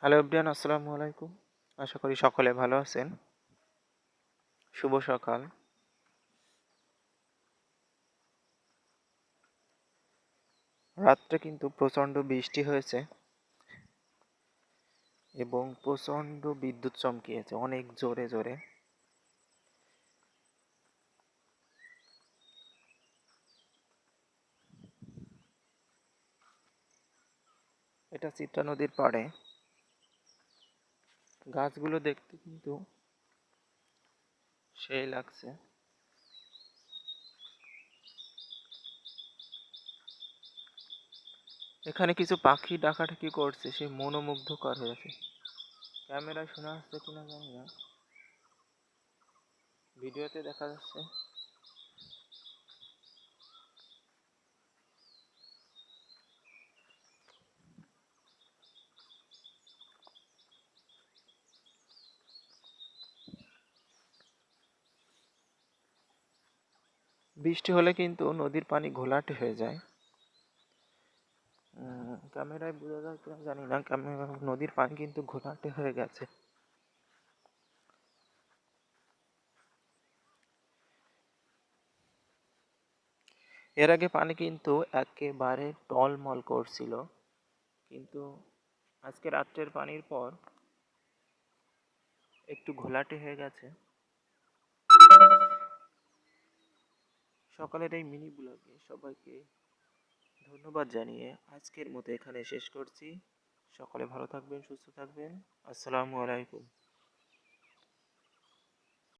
Hello everyone, আসসালামু আলাইকুম। আশা করি সকলে ভালো আছেন। শুভ সকাল। রাত্রে কিন্তু প্রচণ্ড বৃষ্টি হয়েছে এবং প্রচণ্ড বিদ্যুৎ চমকিয়েছে অনেক জোরে জোরে। এটা চিত্রা নদীর পাড়ে। গাছগুলো দেখতে কিন্তু সেই লাগছে। এখানে কিছু পাখি ডাকাডাকি করছে, সে মনোমুগ্ধকর হয়েছে। ক্যামেরায় শোনা যাচ্ছে কিনা জানি না, ভিডিওতে দেখা যাচ্ছে। বৃষ্টি হলে কিন্তু নদীর পানি ঘোলাটে হয়ে যায়। ক্যামেরায় বোঝা যায় কিনা জানি না, নদীর পানি কিন্তু ঘোলাটে হয়ে গেছে। এর আগে পানি কিন্তু একেবারে টলমল করছিল, কিন্তু আজকে রাত্রের পানির পর একটু ঘোলাটে হয়ে গেছে। সকালের এই মিনি ব্লগে সবাইকে ধন্যবাদ জানিয়ে আজকের মতো এখানে শেষ করছি। সকলে ভালো থাকবেন, সুস্থ থাকবেন। আসসালামু আলাইকুম।